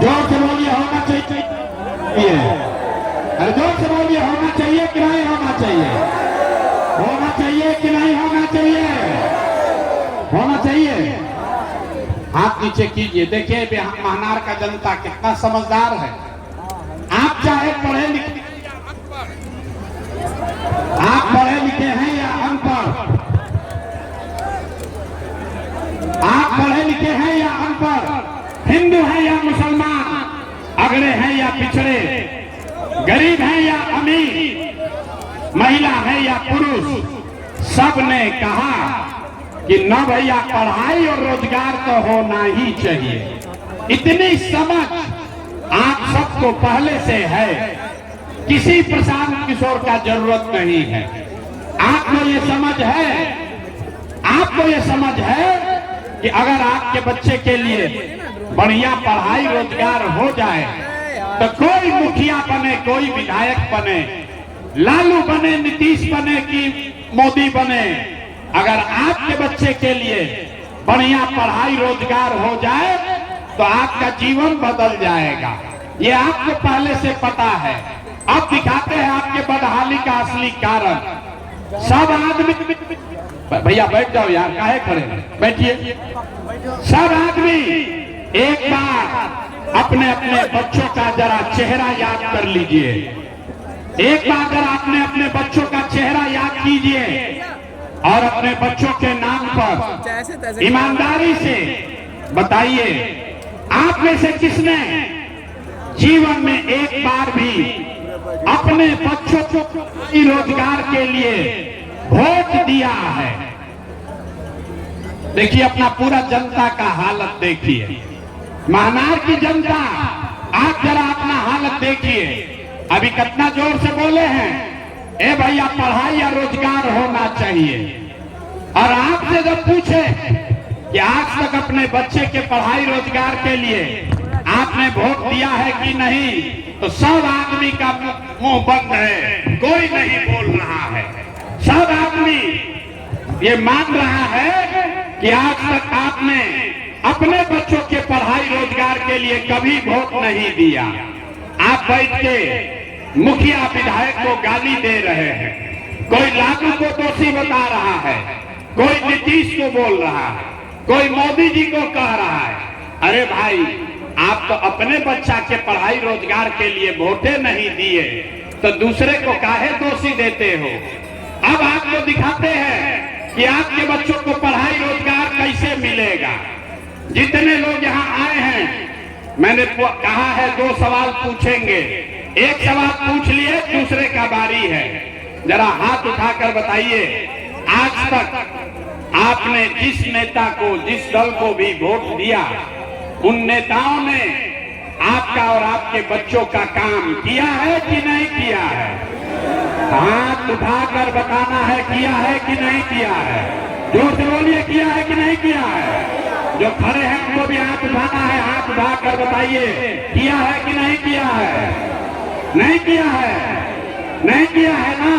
जोर से बोलिए होना चाहिए। अरे जोर से बोलिए होना चाहिए कि नहीं होना चाहिए? होना चाहिए कि नहीं होना चाहिए? होना चाहिए। हाथ नीचे कीजिए। देखिए महानार का जनता कितना समझदार है। आप चाहे पढ़े लिखे, आप पढ़े लिखे हैं या अनपढ़, आप पढ़े लिखे हैं या अनपढ़, हिंदू हैं या मुसलमान, अगड़े हैं या पिछड़े, गरीब हैं या अमीर, महिला है या पुरुष, सब ने कहा कि न भैया पढ़ाई और रोजगार तो होना ही चाहिए। इतनी समझ आप सबको पहले से है, किसी प्रशांत किशोर का जरूरत नहीं है। आपको ये समझ है, आपको ये समझ है कि अगर आपके बच्चे के लिए बढ़िया पढ़ाई रोजगार हो जाए तो कोई मुखिया बने, कोई विधायक बने, लालू बने, नीतीश बने कि मोदी बने, अगर आपके बच्चे के लिए बढ़िया पढ़ाई रोजगार हो जाए तो आपका जीवन बदल जाएगा। ये आपको पहले से पता है। अब दिखाते हैं आपके बदहाली का असली कारण। सब आदमी, भैया बैठ जाओ यार, काहे खड़े बैठिए। सब आदमी एक बार अपने अपने बच्चों का जरा चेहरा याद कर लीजिए। एक बार जरा अपने अपने बच्चों का चेहरा याद कीजिए और अपने बच्चों के नाम पर ईमानदारी से बताइए, आप में से किसने जीवन में एक बार भी अपने बच्चों को रोजगार के लिए वोट दिया है? देखिए अपना पूरा जनता का हालत देखिए, महानार की जनता, आप जरा अपना हालत देखिए। अभी कितना जोर से बोले हैं, ए भैया पढ़ाई या रोजगार होना चाहिए। और आपसे जब पूछे कि आज तक अपने बच्चे के पढ़ाई रोजगार के लिए आपने वोट दिया है कि नहीं, तो सब आदमी का मुंह बंद है, कोई नहीं बोल रहा है। सब आदमी ये मान रहा है कि आज तक आपने अपने बच्चों के पढ़ाई रोजगार के लिए कभी वोट नहीं दिया। आप बैठ के मुखिया विधायक को गाली दे रहे हैं, कोई लालू को दोषी बता रहा है, कोई नीतीश को बोल रहा है, कोई मोदी जी को कह रहा है। अरे भाई, आप तो अपने बच्चा के पढ़ाई रोजगार के लिए वोटे नहीं दिए तो दूसरे को काहे दोषी देते हो? अब आपको दिखाते हैं कि आपके बच्चों को पढ़ाई रोजगार कैसे मिलेगा। जितने लोग यहाँ आए हैं, मैंने कहा है 2 सवाल पूछेंगे। एक सवाल पूछ लिए, दूसरे का बारी है। जरा हाथ उठाकर बताइए, आज तक आपने जिस नेता को, जिस दल को भी वोट दिया, उन नेताओं ने आपका और आपके बच्चों का काम किया है कि नहीं किया है? हाथ उठाकर बताना है, किया है कि नहीं किया है? जोर से बोलिए, किया है कि नहीं किया है? जो खड़े हैं उनको भी हाथ उठाना है, हाथ उठाकर बताइए, किया है कि नहीं किया है? नहीं किया है, नहीं किया है ना?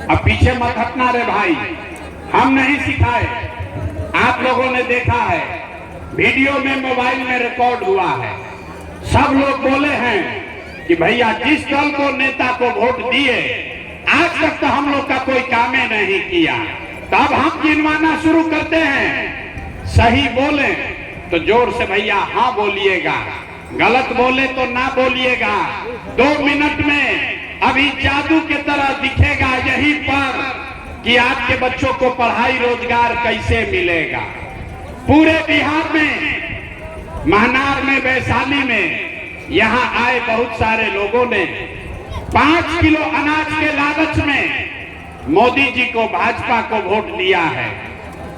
अब पीछे मत हटना रे भाई, हम नहीं सिखाए, आप लोगों ने देखा है, वीडियो में मोबाइल में रिकॉर्ड हुआ है। सब लोग बोले हैं कि भैया जिस दल को, नेता को वोट दिए, आज तक तो हम लोग का कोई काम ही नहीं किया। तब हम गिनवाना शुरू करते हैं। सही बोले तो जोर से भैया हाँ बोलिएगा, गलत बोले तो ना बोलिएगा। 2 मिनट में अभी जादू की तरह दिखेगा यहीं पर कि आपके बच्चों को पढ़ाई रोजगार कैसे मिलेगा। पूरे बिहार में, महानार में, वैशाली में यहाँ आए बहुत सारे लोगों ने 5 किलो अनाज के लालच में मोदी जी को, भाजपा को वोट दिया है।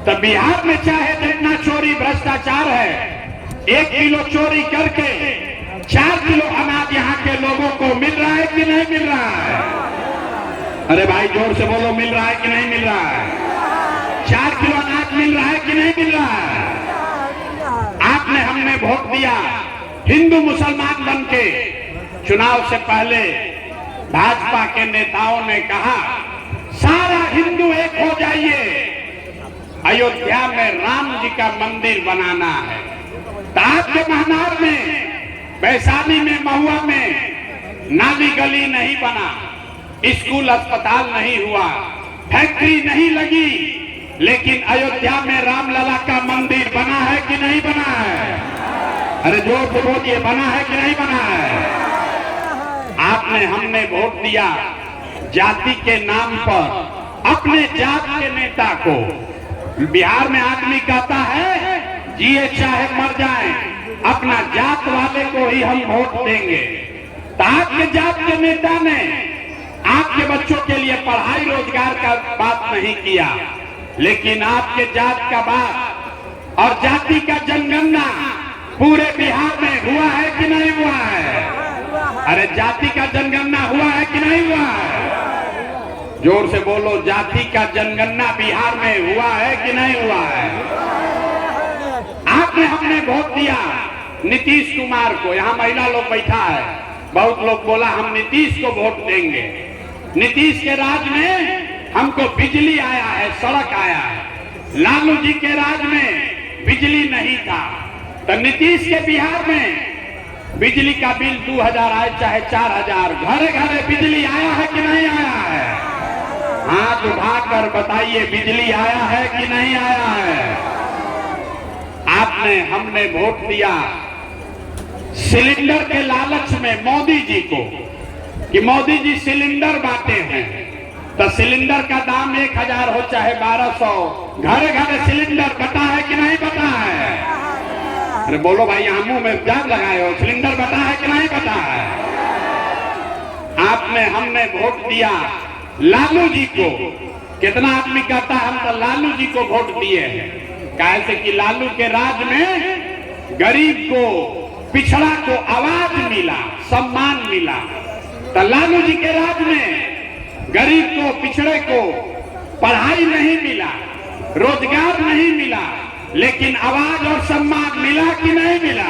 तो बिहार में चाहे जितना चोरी भ्रष्टाचार है, 1 किलो चोरी करके 4 किलो अनाज यहाँ के लोगों को मिल रहा है कि नहीं मिल रहा है? अरे भाई जोर से बोलो, मिल रहा है कि नहीं मिल रहा है? 4 किलो अनाज मिल रहा है कि नहीं मिल रहा है? आपने, हमने वोट दिया, हिंदू मुसलमान बनके। चुनाव से पहले भाजपा के नेताओं ने कहा सारा हिंदू एक हो जाइए, अयोध्या में राम जी का मंदिर बनाना है। तो आपके महानार में वैशाली में, महुआ में नाली गली नहीं बना, स्कूल अस्पताल नहीं हुआ, फैक्ट्री नहीं लगी, लेकिन अयोध्या में रामलला का मंदिर बना है कि नहीं बना है? अरे जोर से बोलिए, बना है कि नहीं बना है? आपने, हमने वोट दिया जाति के नाम पर अपने जात के नेता को। बिहार में आदमी कहता है जिए चाहे मर जाए, अपना जात वाले को ही हम वोट देंगे। तो आपके जात के नेता ने आपके बच्चों के लिए पढ़ाई रोजगार का बात नहीं किया, लेकिन आपके जात का बात और जाति का जनगणना पूरे बिहार में हुआ है कि नहीं हुआ है? अरे जाति का जनगणना हुआ है कि नहीं हुआ है? जोर से बोलो, जाति का जनगणना बिहार में हुआ है कि नहीं हुआ है? आपने, हमने वोट दिया नीतीश कुमार को। यहाँ महिला लोग बैठा है, बहुत लोग बोला हम नीतीश को वोट देंगे। नीतीश के राज में हमको बिजली आया है, सड़क आया है। लालू जी के राज में बिजली नहीं था। तो नीतीश के बिहार में बिजली का बिल 2000 आए चाहे 4000, घरे घरे बिजली आया है कि नहीं आया है? हाथ उठाकर बताइए, बिजली आया है कि नहीं आया है? आपने, हमने वोट दिया सिलेंडर के लालच में मोदी जी को, कि मोदी जी सिलेंडर बांटे हैं, तो सिलेंडर का दाम 1000 हो चाहे 1200, घरे घरे सिलेंडर बटा है कि नहीं बटा है? अरे बोलो भाई, यहाँ मुंह में जाग लगाए हो, सिलेंडर बटा है कि नहीं बटा है? आपने, हमने वोट दिया लालू जी को। कितना आदमी कहता है हम तो लालू जी को वोट दिए हैं, कैसे कि लालू के राज में गरीब को, पिछड़ा को आवाज मिला, सम्मान मिला। तो लालू जी के राज में गरीब को, पिछड़े को पढ़ाई नहीं मिला, रोजगार नहीं मिला, लेकिन आवाज और सम्मान मिला कि नहीं मिला?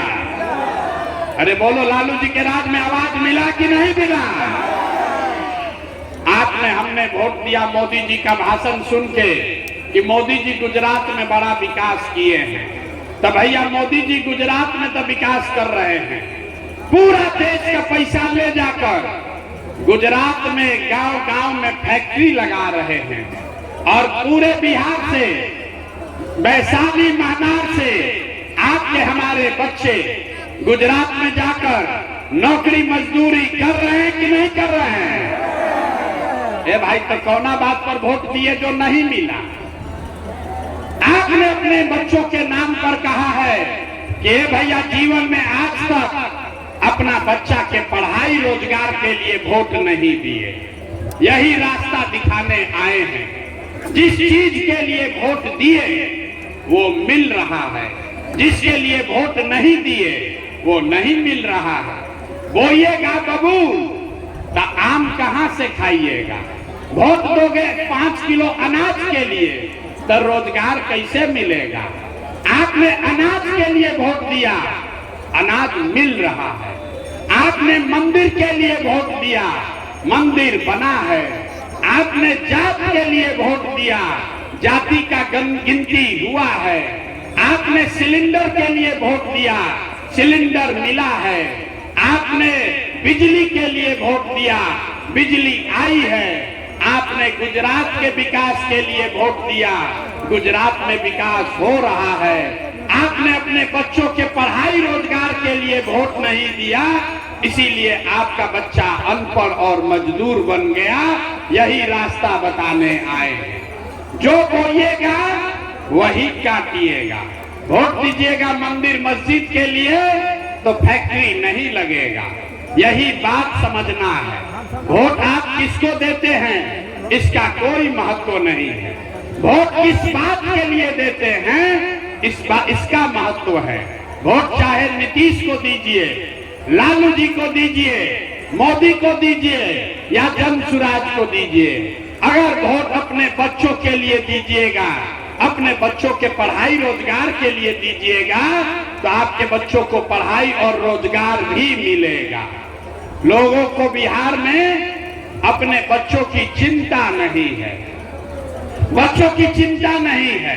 अरे बोलो, लालू जी के राज में आवाज मिला कि नहीं मिला? आपने, हमने वोट दिया मोदी जी का भाषण सुन के कि मोदी जी गुजरात में बड़ा विकास किए हैं। तो भैया, मोदी जी गुजरात में तो विकास कर रहे हैं, पूरा देश का पैसा ले जाकर गुजरात में गांव गांव में फैक्ट्री लगा रहे हैं, और पूरे बिहार से, वैशाली महानार से आपके हमारे बच्चे गुजरात में जाकर नौकरी मजदूरी कर रहे हैं कि नहीं कर रहे हैं? ए भाई, तो कौना बात पर वोट दिए जो नहीं मिला? आपने अपने बच्चों के नाम पर कहा है कि भैया, जीवन में आज तक अपना बच्चा के पढ़ाई रोजगार के लिए वोट नहीं दिए, यही रास्ता दिखाने आए हैं। जिस चीज के लिए वोट दिए वो मिल रहा है, जिसके लिए वोट नहीं दिए वो नहीं मिल रहा है। बोइएगा बबूल तो आम कहां से खाइएगा? वोट दोगे 5 किलो अनाज के लिए तो रोजगार कैसे मिलेगा? आपने अनाज के लिए वोट दिया, अनाज मिल रहा है। आपने मंदिर के लिए वोट दिया, मंदिर बना है। आपने जात के लिए वोट दिया, जाति का गिनती हुआ है। आपने सिलेंडर के लिए वोट दिया, सिलेंडर मिला है। आपने बिजली के लिए वोट दिया, बिजली आई है। आपने गुजरात के विकास के लिए वोट दिया, गुजरात में विकास हो रहा है। आपने अपने बच्चों के पढ़ाई रोजगार के लिए वोट नहीं दिया, इसीलिए आपका बच्चा अनपढ़ और मजदूर बन गया। यही रास्ता बताने आए हैं। जो बोइएगा वही काटिएगा। वोट दीजिएगा मंदिर मस्जिद के लिए तो फैक्ट्री नहीं लगेगा, यही बात समझना है। वोट आप किसको देते हैं इसका कोई महत्व नहीं है। वोट किस बात के लिए देते हैं इसका महत्व है। वोट चाहे नीतीश को दीजिए, लालू जी को दीजिए, मोदी को दीजिए या जनसुराज को दीजिए, अगर वोट अपने बच्चों के लिए दीजिएगा, अपने बच्चों के पढ़ाई रोजगार के लिए दीजिएगा तो आपके बच्चों को पढ़ाई और रोजगार भी मिलेगा। लोगों को बिहार में अपने बच्चों की चिंता नहीं है, बच्चों की चिंता नहीं है।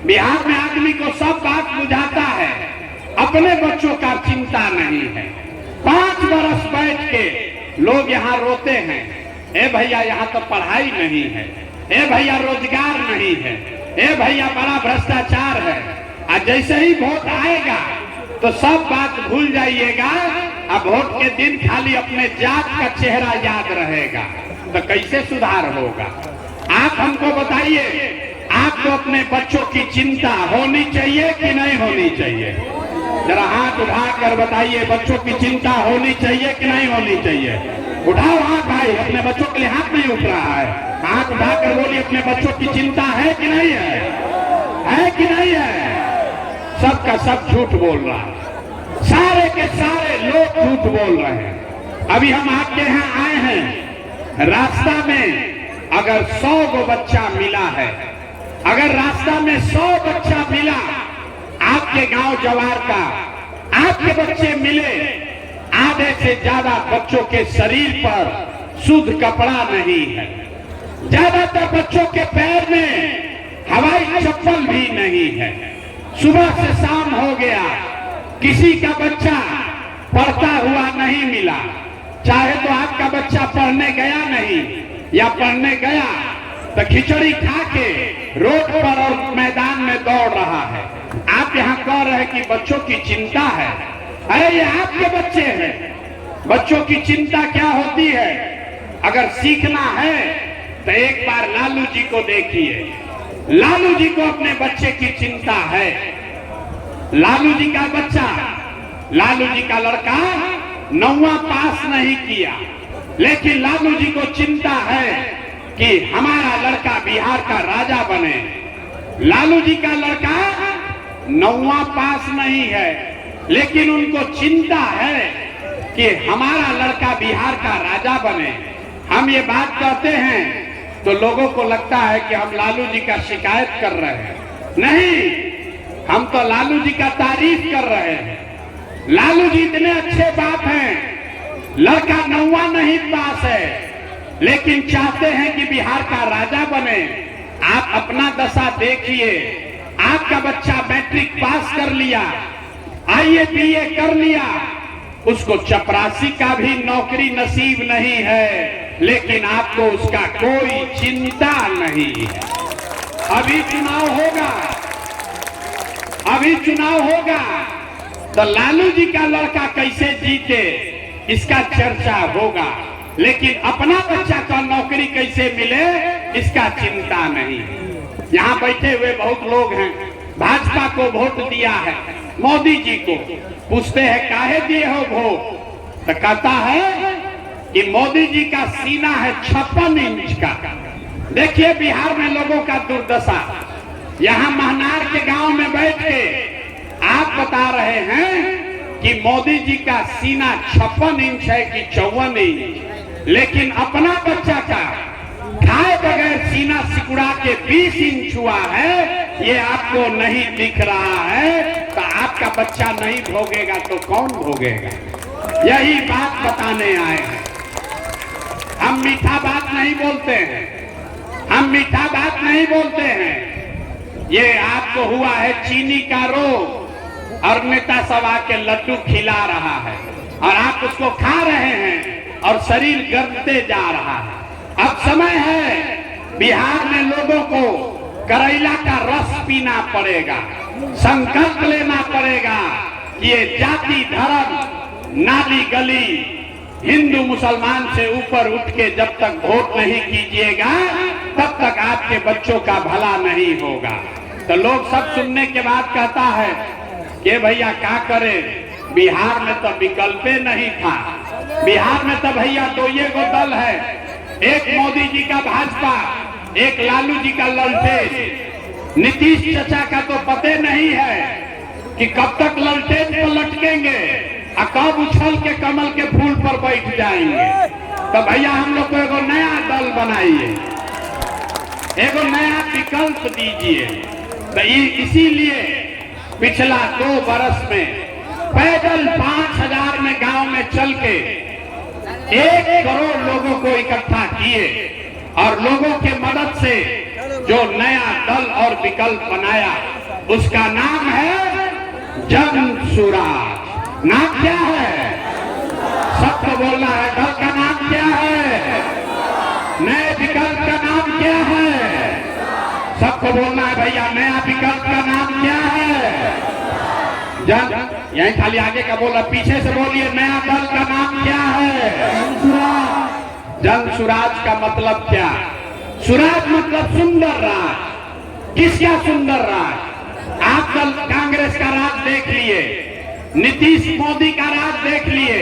बिहार में आदमी को सब बात बुझाता है, अपने बच्चों का चिंता नहीं है। के लोग यहाँ रोते हैं, ए भैया यहाँ तो पढ़ाई नहीं है, ए भैया रोजगार नहीं है, ए भैया बड़ा भ्रष्टाचार है। और जैसे ही वोट आएगा तो सब बात भूल जाइएगा। अब वोट के दिन खाली अपने जात का चेहरा याद रहेगा, तो कैसे सुधार होगा? आप हमको बताइए, आपको अपने बच्चों की चिंता होनी चाहिए कि नहीं होनी चाहिए? जरा हाथ उठाकर बताइए, बच्चों की चिंता होनी चाहिए कि नहीं होनी चाहिए? उठाओ हाथ भाई, अपने बच्चों के लिए हाथ नहीं उठ रहा है, हाथ उठाकर बोलिए, अपने बच्चों की चिंता है कि नहीं है कि नहीं है? सबका सब झूठ बोल रहा है, सारे के सारे लोग झूठ बोल रहे हैं। अभी हम आपके यहाँ आए हैं, रास्ता में अगर 100 गो बच्चा मिला है, अगर रास्ता में 100 बच्चा मिला आपके गांव जवार का, आपके बच्चे मिले, आधे से ज्यादा बच्चों के शरीर पर शुद्ध कपड़ा नहीं है, ज्यादातर बच्चों के पैर में हवाई चप्पल भी नहीं है। सुबह से शाम हो गया, किसी का बच्चा पढ़ता हुआ नहीं मिला। चाहे तो आपका बच्चा पढ़ने गया नहीं, या पढ़ने गया तो खिचड़ी खा के रोड पर और मैदान में दौड़ रहा है। आप यहाँ कह रहे हैं कि बच्चों की चिंता है। अरे ये आपके बच्चे हैं, बच्चों की चिंता क्या होती है? अगर सीखना है तो एक बार लालू जी को देखिए, लालू जी को अपने बच्चे की चिंता है। लालू जी का बच्चा, लालू जी का लड़का 9वां पास नहीं किया, लेकिन लालू जी को चिंता है कि हमारा लड़का बिहार का राजा बने। लालू जी का लड़का 9वां पास नहीं है, लेकिन उनको चिंता है कि हमारा लड़का बिहार का राजा बने। हम ये बात कहते हैं तो लोगों को लगता है कि हम लालू जी का शिकायत कर रहे हैं। नहीं, हम तो लालू जी का तारीफ कर रहे हैं। लालू जी इतने अच्छे बाप हैं, लड़का 9वां नहीं पास है, लेकिन चाहते हैं कि बिहार का राजा बने। आप अपना दशा देखिए, आपका बच्चा मैट्रिक पास कर लिया, IAS BA कर लिया, उसको चपरासी का भी नौकरी नसीब नहीं है, लेकिन आपको उसका कोई चिंता नहीं है। अभी चुनाव होगा, अभी चुनाव होगा तो लालू जी का लड़का कैसे जीते इसका चर्चा होगा, लेकिन अपना बच्चा को नौकरी कैसे मिले इसका चिंता नहीं। यहाँ बैठे हुए बहुत लोग हैं, भाजपा को वोट दिया है, मोदी जी को पूछते हैं काहे दिए हो वोट, तो कहता है कि मोदी जी का सीना है 56 इंच का। देखिए बिहार में लोगों का दुर्दशा। यहाँ महनार के गांव में बैठ के आप बता रहे हैं कि मोदी जी का सीना 56 इंच है कि 54 इंच, लेकिन अपना बच्चा का खाए बगैर सीना सिकुड़ा के 20 इंच हुआ है, ये आपको नहीं दिख रहा है। तो आपका बच्चा नहीं भोगेगा तो कौन भोगेगा? यही बात बताने आए हैं। हम मीठा बात नहीं बोलते हैं, हम मीठा बात नहीं बोलते हैं। ये आपको हुआ है चीनी का रोग, और नेता सब आके लड्डू खिला रहा है और आप उसको खा रहे हैं और शरीर गलते जा रहा है। अब समय है बिहार में लोगों को करेला का रस पीना पड़ेगा, संकल्प लेना पड़ेगा कि ये जाति धर्म नाली गली हिंदू मुसलमान से ऊपर उठ के जब तक वोट नहीं कीजिएगा तब तक आपके बच्चों का भला नहीं होगा। तो लोग सब सुनने के बाद कहता है कि भैया क्या करे, बिहार में तो विकल्प नहीं था, बिहार में तो भैया दो ये गो दल है, एक मोदी जी का भाजपा, एक लालू जी का ललटेन। नीतीश चचा का तो पते नहीं है कि कब तक ललटेन पर लटकेंगे और कब उछल के कमल के फूल पर बैठ जाएंगे। तो भैया हम लोग को एगो नया दल बनाइए, एगो नया विकल्प दीजिए। तो इसीलिए पिछला 2 बरस में पैदल 5000 में गांव में चल के 1 करोड़ लोगों को इकट्ठा किए और लोगों के मदद से जो नया दल और विकल्प बनाया उसका नाम है जन सुराज। नाम क्या है? सबको बोलना है, दल का नाम क्या है? नए विकल्प का नाम क्या है? सबको बोलना है भैया, नया विकल्प का नाम क्या है? यही खाली आगे का बोला, पीछे से बोलिए, नया दल का नाम क्या है? जन सुराज का मतलब क्या? सुराज मतलब सुंदर राज। किसका सुंदर राज? आप दल कांग्रेस का राज देख लिए, नीतीश मोदी का राज देख लिए,